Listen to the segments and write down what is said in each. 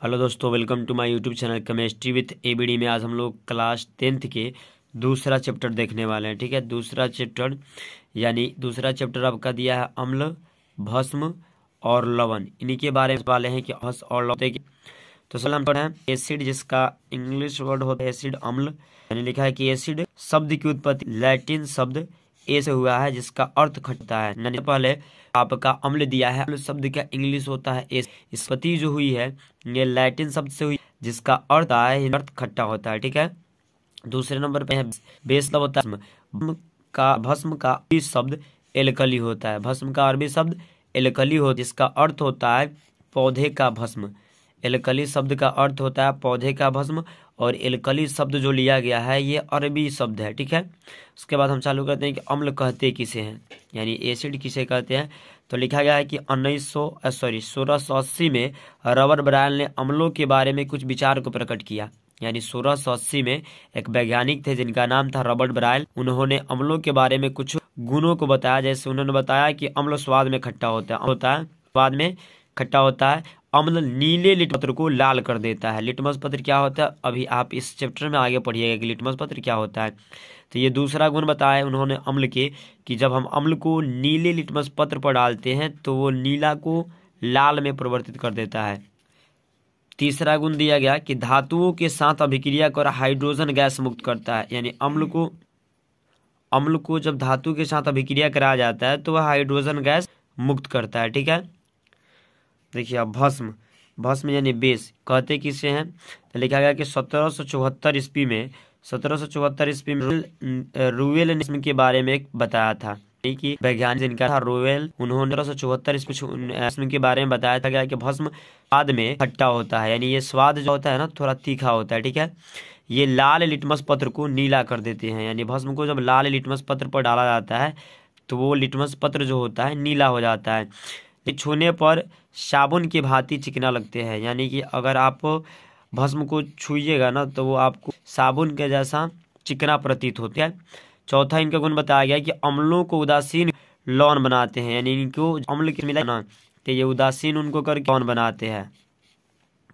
Hello दोस्तों, welcome to my YouTube channel chemistry with ABD में। आज हम लोग क्लास 10th के दूसरा चैप्टर देखने वाले हैं। ठीक है, दूसरा चैप्टर आपका दिया है अम्ल, भस्म और लवण। इन्हीं के बारे में वाले हैं कि भस्म और लवण। तो सवाल हम पढ़े हैं एसिड, जिसका इंग्लिश वर्ड होता है एसिड, अम्ल। यानी लिखा है कि एसिड शब्द की उत्पत्ति लैटिन शब्द ए से हुआ है, जिसका अर्थ खट्टा है। यानी पहले आपका अम्ल दिया है, अम्ल शब्द का इंग्लिश होता है एस। उत्पत्ति जो हुई है ये लैटिन शब्द से हुई, जिसका अर्थ है अर्थ खट्टा होता है। ठीक है, दूसरे नंबर पे है बेस लब होता है भस्म का अरबी शब्द एल्कली होता है। भस्म का अरबी शब्द एल्कली हो, जिसका अर्थ होता है पौधे का भस्म। एल्कली शब्द का अर्थ होता है पौधे का भस्म, और एल्कली शब्द जो लिया गया है ये अरबी शब्द है। ठीक है, उसके बाद हम चालू करते हैं कि अम्ल कहते किसे हैं, यानी एसिड किसे कहते हैं। तो लिखा गया है कि 1680 में रॉबर्ट ब्रायल ने अम्लों के बारे में कुछ विचार को प्रकट किया। यानी 1680 में एक वैज्ञानिक थे जिनका नाम था रॉबर्ट ब्रायल। उन्होंने अम्लों के बारे में कुछ गुणों को बताया। जैसे उन्होंने बताया कि अम्ल स्वाद में खट्टा होता है, स्वाद में खट्टा होता है। अम्ल नीले लिटमस पत्र को लाल कर देता है। लिटमस पत्र क्या होता है, अभी आप इस चैप्टर में आगे पढ़िएगा कि लिटमस पत्र क्या होता है। तो ये दूसरा गुण बताया उन्होंने अम्ल के, कि जब हम अम्ल को नीले लिटमस पत्र पर डालते हैं तो वो नीला को लाल में परिवर्तित कर देता है। तीसरा गुण दिया गया कि धातुओं के साथ अभिक्रिया कर हाइड्रोजन गैस मुक्त करता है। यानी अम्ल को जब धातु के साथ अभिक्रिया कराया जाता है तो वह हाइड्रोजन गैस मुक्त करता है। ठीक है, देखिए अब भस्म यानी बेस कहते किसे हैं। तो लिखा गया कि 1774 ईस्वी में रूवेल ने के बारे में बताया था कि वैज्ञानिक जिनका था रूवेल, उन्होंने 1774 ईस्वी के बारे में बताया था गया कि भस्म स्वाद में खट्टा होता है। यानी ये स्वाद जो होता है ना थोड़ा तीखा होता है। ठीक है, ये लाल लिटमस पत्र को नीला कर देते हैं। यानी भस्म को जब लाल लिटमस पत्र पर डाला जाता है तो वो लिटमस पत्र जो होता है नीला हो जाता है। छूने पर साबुन की भांति चिकना लगते हैं। यानी कि अगर आप भस्म को छूइएगा ना तो वो आपको साबुन के जैसा चिकना प्रतीत होता है। चौथा इनका गुण बताया गया कि अम्लों को उदासीन लौन बनाते हैं। यानी इनको अम्ल के मिला ना तो ये उदासीन उनको करके लौन बनाते हैं।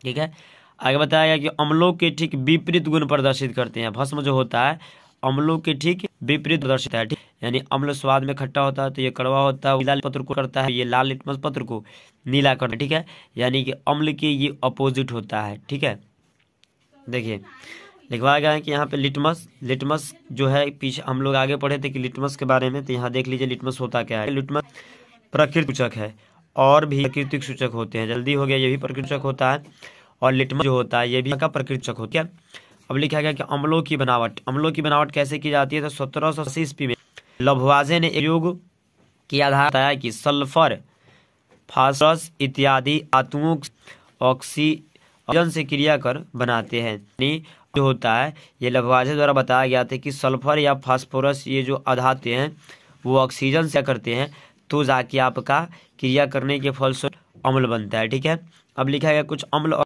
ठीक है, आगे बताया गया कि अम्लों के ठीक विपरीत गुण प्रदर्शित करते हैं। भस्म जो होता है अम्लों के ठीक विपरीत प्रदर्शित है। यानी अम्ल स्वाद में खट्टा होता है तो ये कड़वा होता है, लाल पत्र को करता है, ये लाल लिटमस पत्र को नीला करता है। ठीक है, यानी कि अम्ल के ये अपोजिट होता है। ठीक है, देखिए लिखवाया गया है कि यहाँ पे लिटमस जो है, पीछे हम लोग आगे पढ़े थे कि लिटमस के बारे में। तो यहाँ देख लीजिए लिटमस होता क्या है। लिटमस प्रकृति सूचक है, और भी प्राकृतिक सूचक होते हैं। जल्दी हो गया, ये भी प्रकृति सूचक होता है, और लिटमस जो होता है ये भी का प्रकृति सूचक होता है। अब लिखा गया कि अम्लों की बनावट कैसे की जाती है। तो 1780 ईस्वी में लभवाजे ने प्रयोग के आधार बताया कि सल्फर, फास्फोरस इत्यादि धातुओं ऑक्सीजन से क्रिया कर बनाते हैं। यानी जो होता है ये लभवाजे द्वारा बताया गया था कि सल्फर या फास्फोरस ये जो अधातु हैं वो ऑक्सीजन से करते हैं, तो जाके आपका क्रिया करने के फलस्वरूप अम्ल बनता है। ठीक है, अब लिखा गया कुछ अम्ल और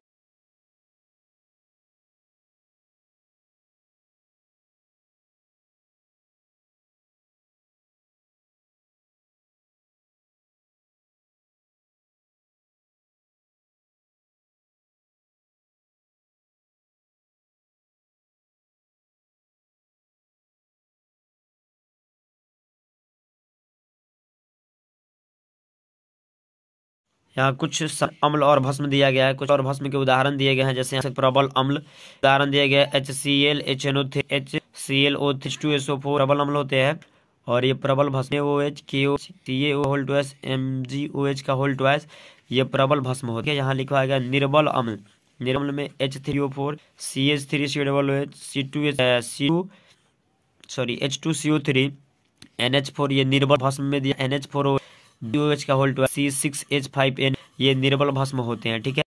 यहाँ कुछ अम्ल और भस्म दिया गया है। कुछ और भस्म के उदाहरण दिए गए हैं। जैसे यहाँ प्रबल अम्ल उदाहरण दिया गया है HCl, HNO3, HClO, H2SO4 प्रबल अम्ल होते हैं। और ये प्रबल भस्म OH, KOH, CaO2, MgOH का होल ट्वाइस ये प्रबल भस्म होते हैं। यहाँ लिखा गया निर्बल अम्ल में H3O4, CH3COOH, H2CO3, NH4 ये निर्बल भस्म में दिया। NH4 OH का होल ट्वाइस C6H5N ये निर्बल भस्म होते हैं। ठीक है,